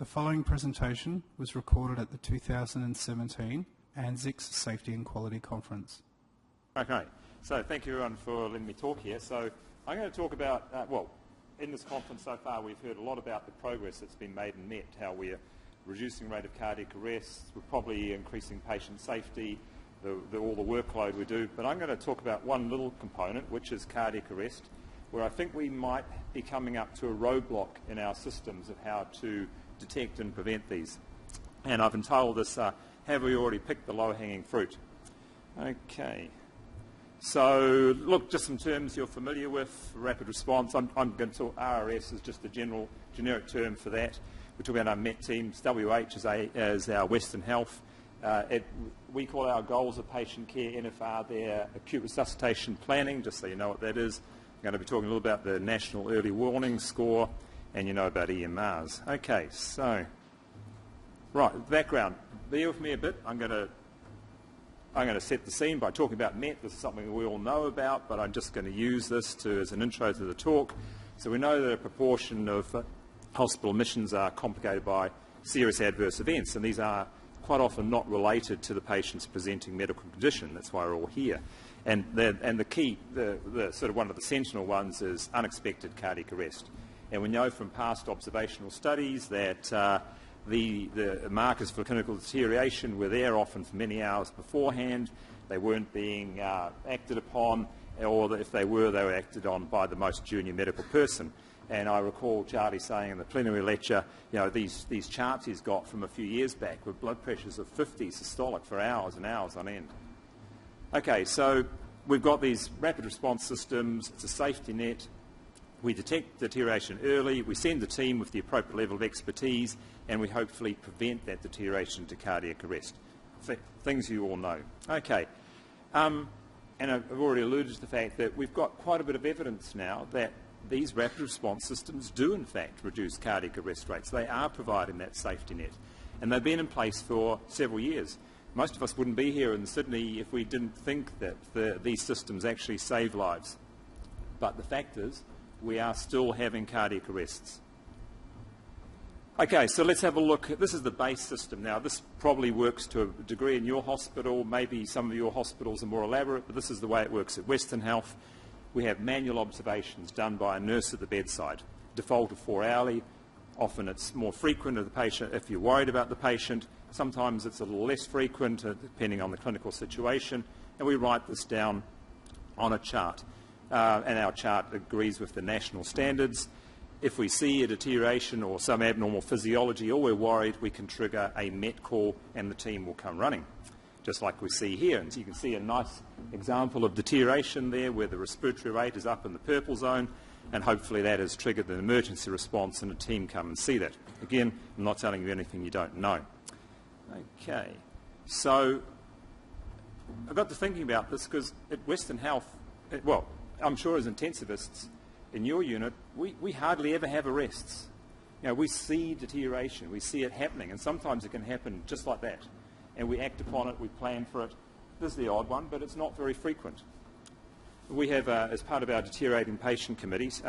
The following presentation was recorded at the 2017 ANZICS Safety and Quality Conference. Okay, so thank you everyone for letting me talk here. So I'm going to talk about, in this conference so far we've heard a lot about the progress that's been made in MET, how we're reducing rate of cardiac arrests, we're probably increasing patient safety, all the workload we do, but I'm going to talk about one little component, which is cardiac arrest, where I think we might be coming up to a roadblock in our systems of how to detect and prevent these. And I've entitled this, Have We Already Picked the Low-Hanging Fruit? Okay. So, look, just some terms you're familiar with. Rapid response, I'm going to talk RRS is just a generic term for that. We're talking about our MET teams. WH is our Western Health. We call our goals of patient care, NFR, their acute resuscitation planning, just so you know what that is. I'm going to be talking a little about the National Early Warning Score, and you know about EMRs. Okay, so, right, background. Bear with me a bit. I'm going to set the scene by talking about MET. This is something we all know about, but I'm just going to use this as an intro to the talk. So we know that a proportion of hospital admissions are complicated by serious adverse events, and these are quite often not related to the patient's presenting medical condition. That's why we're all here. And the key, the sort of one of the sentinel ones is unexpected cardiac arrest. And we know from past observational studies that the markers for clinical deterioration were there often for many hours beforehand. They weren't being acted upon, or if they were acted on by the most junior medical person. And I recall Charlie saying in the plenary lecture, you know, these charts he's got from a few years back with blood pressures of 50 systolic for hours and hours on end. Okay, so we've got these rapid response systems. It's a safety net. We detect deterioration early, we send the team with the appropriate level of expertise, and we hopefully prevent that deterioration to cardiac arrest. Things you all know. Okay, and I've already alluded to the fact that we've got quite a bit of evidence now that these rapid response systems do in fact reduce cardiac arrest rates. They are providing that safety net, and they've been in place for several years. Most of us wouldn't be here in Sydney if we didn't think that these systems actually save lives. But the fact is, we are still having cardiac arrests. Okay, so let's have a look. This is the base system. Now, this probably works to a degree in your hospital. Maybe some of your hospitals are more elaborate, but this is the way it works at Western Health. We have manual observations done by a nurse at the bedside. Default of 4 hourly. Often it's more frequent of the patient if you're worried about the patient. Sometimes it's a little less frequent, depending on the clinical situation. And we write this down on a chart. And our chart agrees with the national standards. If we see a deterioration or some abnormal physiology or we're worried, we can trigger a MET call and the team will come running, just like we see here. And so you can see a nice example of deterioration there where the respiratory rate is up in the purple zone, and hopefully that has triggered an emergency response and a team come and see that. Again, I'm not telling you anything you don't know. Okay, so I got to thinking about this because at Western Health, I'm sure as intensivists in your unit, we hardly ever have arrests. You know, we see deterioration, we see it happening, and sometimes it can happen just like that. And we act upon it, we plan for it. This is the odd one, but it's not very frequent. We have, as part of our Deteriorating Patient committees,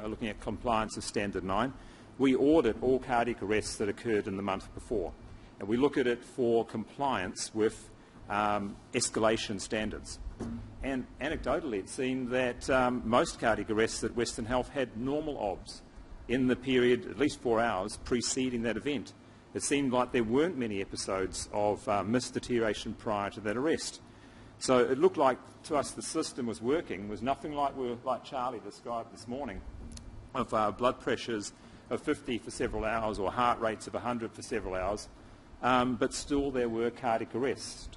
looking at compliance of Standard 9, we audit all cardiac arrests that occurred in the month before. And we look at it for compliance with escalation standards. And anecdotally, it seemed that most cardiac arrests at Western Health had normal OBS in the period, at least 4 hours, preceding that event. It seemed like there weren't many episodes of missed deterioration prior to that arrest. So it looked like to us the system was working, was nothing like Charlie described this morning, of blood pressures of 50 for several hours or heart rates of 100 for several hours, but still there were cardiac arrests.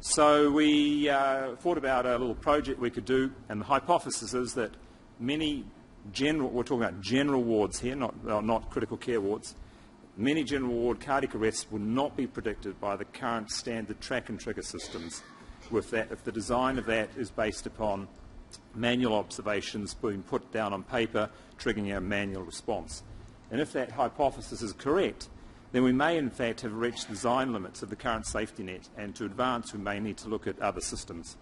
So we thought about a little project we could do, and the hypothesis is that many we're talking about general wards here, not critical care wards, many general ward cardiac arrests will not be predicted by the current standard track and trigger systems with that, if the design of that is based upon manual observations being put down on paper, triggering a manual response. And if that hypothesis is correct, then we may in fact have reached the design limits of the current safety net, and to advance we may need to look at other systems.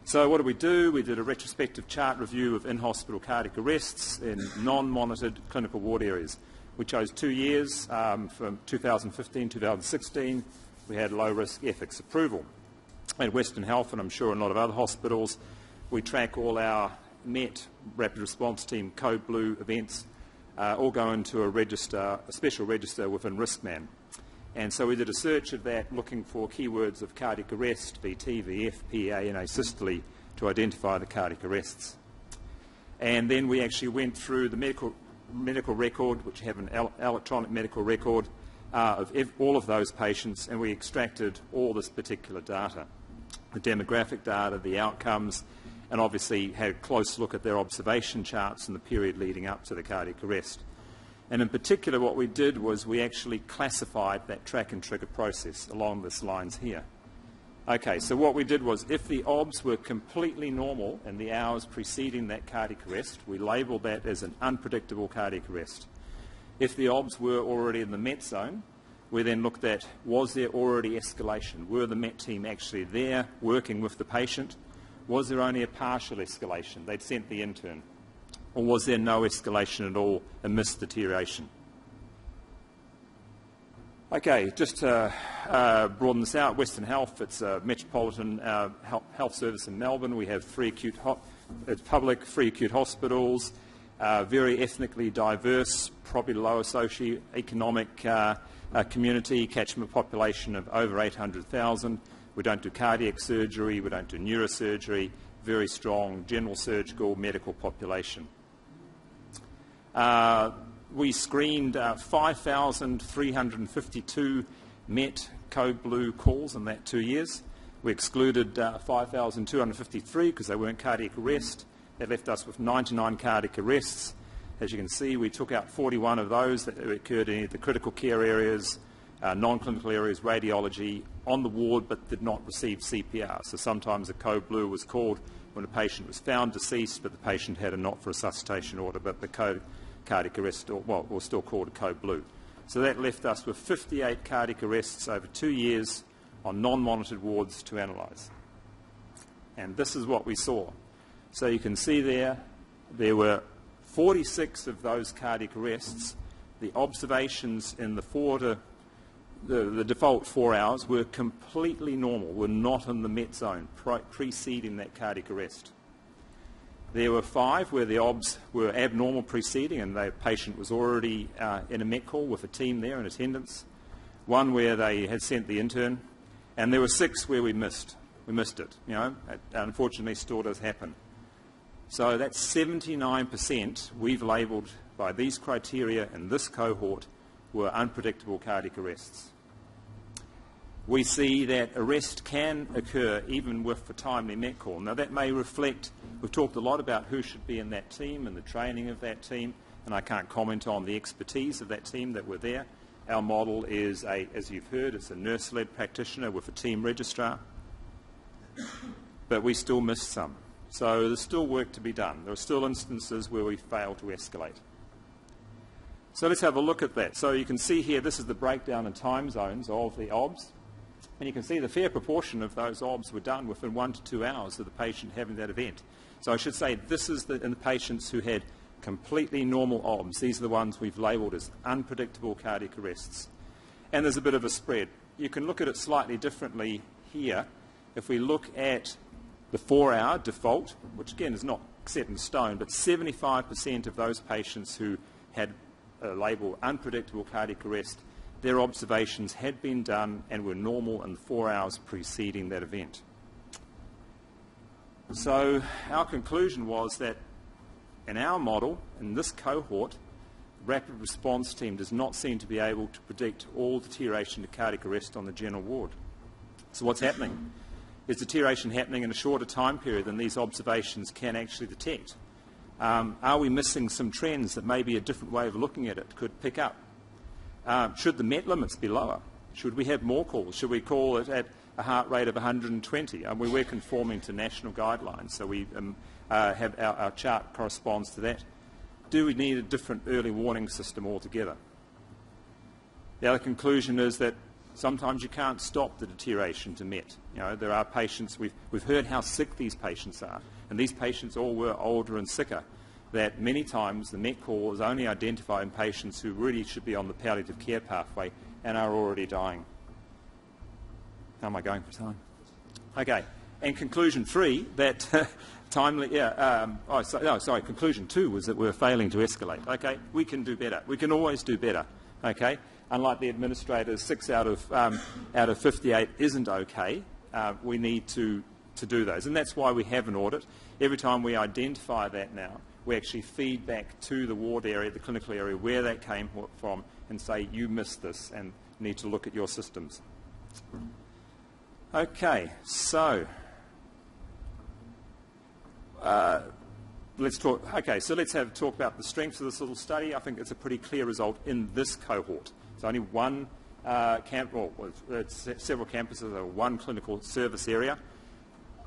So what did we do? We did a retrospective chart review of in-hospital cardiac arrests in non-monitored clinical ward areas. We chose 2 years from 2015 2016. We had low-risk ethics approval. At Western Health, and I'm sure in a lot of other hospitals, we track all our MET, Rapid Response Team, Code Blue events, all go into a register, a special register within Riskman. And so we did a search of that looking for keywords of cardiac arrest, VT, VF, PA and asystole to identify the cardiac arrests. And then we actually went through the medical record, which have an electronic medical record of all of those patients, and we extracted all this particular data, the demographic data, the outcomes, and obviously had a close look at their observation charts in the period leading up to the cardiac arrest. And in particular, what we did was we actually classified that track and trigger process along these lines here. Okay, so what we did was if the OBS were completely normal in the hours preceding that cardiac arrest, we labelled that as an unpredictable cardiac arrest. If the OBS were already in the MET zone, we then looked at, was there already escalation? Were the MET team actually there working with the patient? Was there only a partial escalation? They'd sent the intern. Or was there no escalation at all and missed deterioration? Okay, just to broaden this out, Western Health, it's a metropolitan health service in Melbourne. We have public free acute hospitals, very ethnically diverse, probably lower socio-economic community, catchment population of over 800,000. We don't do cardiac surgery, we don't do neurosurgery, very strong general surgical medical population. We screened 5,352 MET Code Blue calls in that 2 years. We excluded 5,253 because they weren't cardiac arrest. That left us with 99 cardiac arrests. As you can see, we took out 41 of those that occurred in the critical care areas, non-clinical areas, radiology, on the ward but did not receive CPR. So sometimes a Code Blue was called when a patient was found deceased but the patient had a not-for-resuscitation order, but the cardiac arrest, was still called a Code Blue. So that left us with 58 cardiac arrests over 2 years on non-monitored wards to analyse. And this is what we saw. So you can see there were 46 of those cardiac arrests. The observations in the default 4 hours were completely normal, were not in the MET zone preceding that cardiac arrest. There were 5 where the OBS were abnormal preceding and the patient was already in a MET call with a team there in attendance. 1 where they had sent the intern, and there were 6 where we missed. We missed it. You know, it unfortunately still does happen. So that's 79% we've labelled by these criteria in this cohort were unpredictable cardiac arrests. We see that arrest can occur even with the timely MET call. Now that may reflect, we've talked a lot about who should be in that team and the training of that team, and I can't comment on the expertise of that team that were there. Our model is, as you've heard, it's a nurse-led practitioner with a team registrar, but we still missed some. So there's still work to be done. There are still instances where we fail to escalate. So let's have a look at that. So you can see here, this is the breakdown in time zones of the OBS. And you can see the fair proportion of those OBS were done within 1 to 2 hours of the patient having that event. So I should say this is in the patients who had completely normal OBS. These are the ones we've labelled as unpredictable cardiac arrests. And there's a bit of a spread. You can look at it slightly differently here. If we look at the 4-hour default, which again is not set in stone, but 75% of those patients who had a label unpredictable cardiac arrest, their observations had been done and were normal in the 4 hours preceding that event. So our conclusion was that in our model, in this cohort, rapid response team does not seem to be able to predict all deterioration to cardiac arrest on the general ward. So what's happening? Is deterioration happening in a shorter time period than these observations can actually detect? Are we missing some trends that maybe a different way of looking at it could pick up? Should the MET limits be lower? Should we have more calls? Should we call it at a heart rate of 120? We're conforming to national guidelines, so we have our chart corresponds to that. Do we need a different early warning system altogether? The other conclusion is that sometimes you can't stop the deterioration to MET. You know, there are patients, we've heard how sick these patients are, and these patients all were older and sicker. that many times the MET call is only identified in patients who really should be on the palliative care pathway and are already dying. How am I going for time? Okay. And conclusion 3, that conclusion 2 was that we're failing to escalate. Okay, we can do better. We can always do better. Okay, unlike the administrators, 6 out of 58 isn't okay. We need to do those, and that's why we have an audit. Every time we identify that now, we actually feed back to the ward area, the clinical area, where that came from, and say, you missed this and need to look at your systems. Okay, so let's talk. Okay, so let's talk about the strengths of this little study. I think it's a pretty clear result in this cohort. It's only one several campuses or one clinical service area.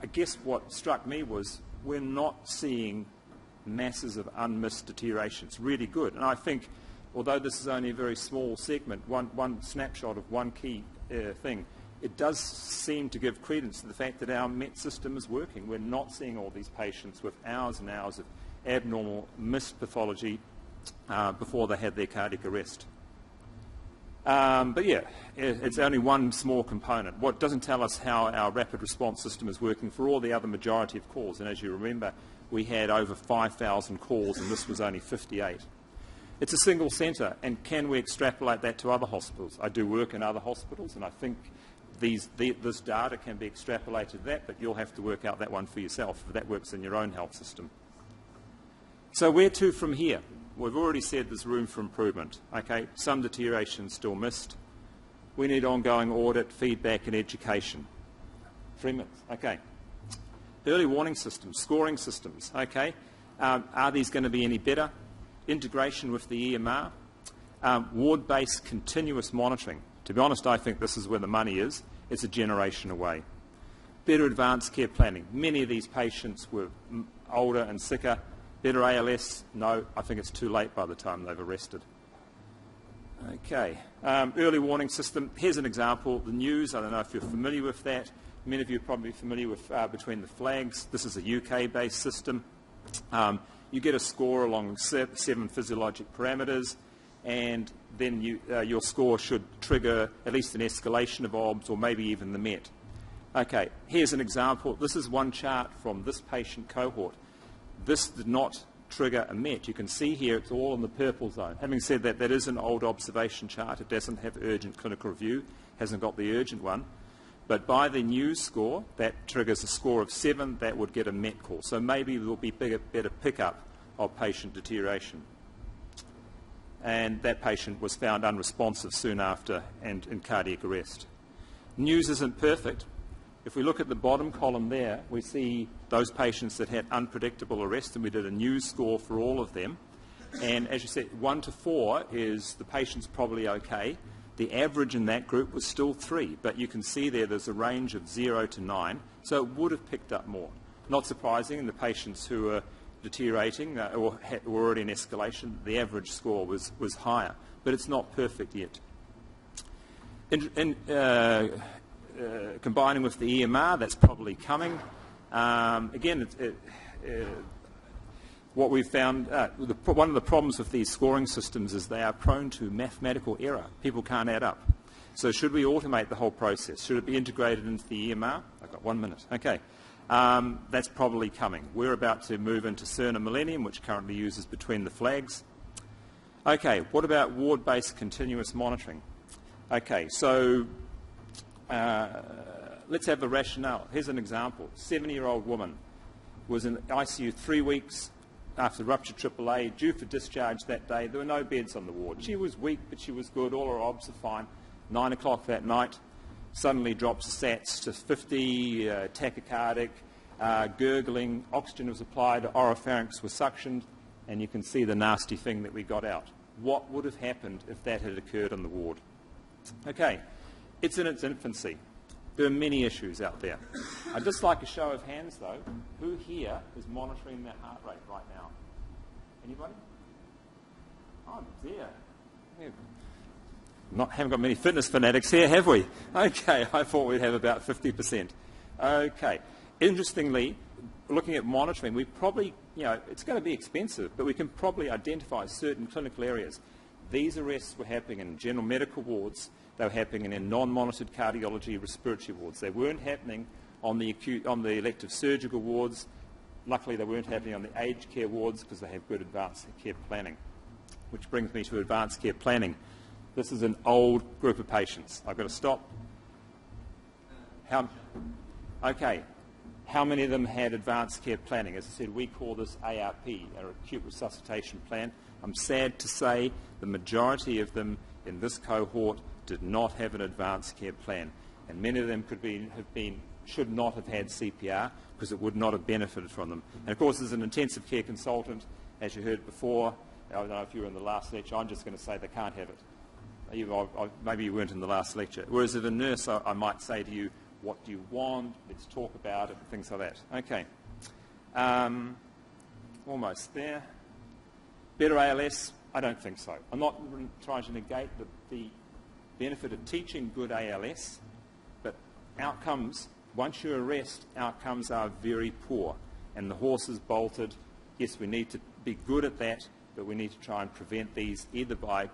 I guess what struck me was we're not seeing masses of unmissed deterioration. It's really good. And I think, although this is only a very small segment, one snapshot of one key thing, it does seem to give credence to the fact that our MET system is working. We're not seeing all these patients with hours and hours of abnormal missed pathology before they had their cardiac arrest. But yeah, it's only one small component. What doesn't tell us how our rapid response system is working for all the other majority of calls. And as you remember, we had over 5,000 calls and this was only 58. It's a single centre, and can we extrapolate that to other hospitals? I do work in other hospitals, and I think this data can be extrapolated to that, but you'll have to work out that one for yourself if that works in your own health system. So where to from here? We've already said there's room for improvement. Okay, some deterioration still missed. We need ongoing audit, feedback and education. 3 minutes. Okay. Early warning systems, scoring systems. Okay. Are these going to be any better? Integration with the EMR. Ward-based continuous monitoring. To be honest, I think this is where the money is. It's a generation away. Better advanced care planning. Many of these patients were older and sicker. Better ALS? No, I think it's too late by the time they've arrested. Okay. Early warning system. Here's an example. The news, I don't know if you're familiar with that. Many of you are probably familiar with Between the Flags. This is a UK-based system. You get a score along 7 physiologic parameters, and then your score should trigger at least an escalation of OBS or maybe even the MET. Okay, here's an example. This is one chart from this patient cohort. This did not trigger a MET. You can see here it's all in the purple zone. Having said that, that is an old observation chart. It doesn't have urgent clinical review, hasn't got the urgent one. But by the news score, that triggers a score of 7, that would get a MET call. So maybe there will be better pickup of patient deterioration. And that patient was found unresponsive soon after and in cardiac arrest. News isn't perfect. If we look at the bottom column there, we see those patients that had unpredictable arrest, and we did a news score for all of them. And as you said, 1 to 4 is the patient's probably okay. The average in that group was still 3, but you can see there's a range of 0 to 9, so it would have picked up more. Not surprising, in the patients who are deteriorating or were already in escalation, the average score was higher, but it's not perfect yet. Combining with the EMR, that's probably coming. Again, what we've found, one of the problems with these scoring systems is they are prone to mathematical error. People can't add up. So should we automate the whole process? Should it be integrated into the EMR? I've got 1 minute. Okay. That's probably coming. We're about to move into Cerner Millennium, which currently uses Between the Flags. Okay, what about ward-based continuous monitoring? Okay, so let's have a rationale. Here's an example. 70-year-old woman was in ICU 3 weeks after ruptured AAA, due for discharge that day. There were no beds on the ward. She was weak, but she was good. All her obs are fine. 9 o'clock that night, suddenly drops the sats to 50, tachycardic, gurgling, oxygen was applied, oropharynx was suctioned, and you can see the nasty thing that we got out. What would have happened if that had occurred on the ward? Okay, it's in its infancy. There are many issues out there. I'd just like a show of hands, though. Who here is monitoring their heart rate right now? Anybody? Oh, dear. Haven't got many fitness fanatics here, have we? Okay, I thought we'd have about 50%. Okay. Interestingly, looking at monitoring, we probably, it's going to be expensive, but we can probably identify certain clinical areas. These arrests were happening in general medical wards. They were happening in non-monitored cardiology, respiratory wards. They weren't happening on the elective surgical wards. Luckily, they weren't happening on the aged care wards because they have good advanced care planning. Which brings me to advanced care planning. This is an old group of patients. I've got to stop. Okay. How many of them had advanced care planning? As I said, we call this ARP, our acute resuscitation plan. I'm sad to say the majority of them in this cohort did not have an advanced care plan. And many of them should not have had CPR because it would not have benefited from them. And of course, as an intensive care consultant, as you heard before, I don't know if you were in the last lecture, I'm just going to say they can't have it. Maybe you weren't in the last lecture. Whereas as a nurse, I might say to you, what do you want? Let's talk about it, things like that. Okay. Almost there. Better ALS? I don't think so. I'm not trying to negate the benefit of teaching good ALS, but outcomes, once you arrest, outcomes are very poor. And the horse is bolted. Yes, we need to be good at that, but we need to try and prevent these either by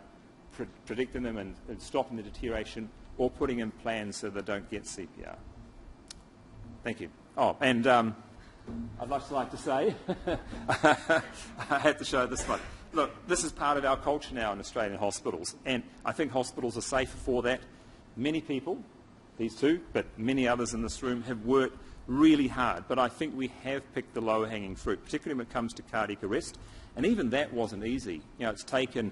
predicting them and stopping the deterioration or putting in plans so they don't get CPR. Thank you. Oh, and I'd like to say, I had to show this one. Look, this is part of our culture now in Australian hospitals, and I think hospitals are safer for that. Many people, these two, but many others in this room, have worked really hard, but I think we have picked the low-hanging fruit, particularly when it comes to cardiac arrest, and even that wasn't easy. It's taken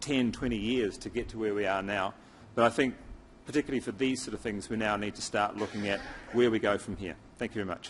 10, 20 years to get to where we are now, but I think particularly for these sort of things, we now need to start looking at where we go from here. Thank you very much.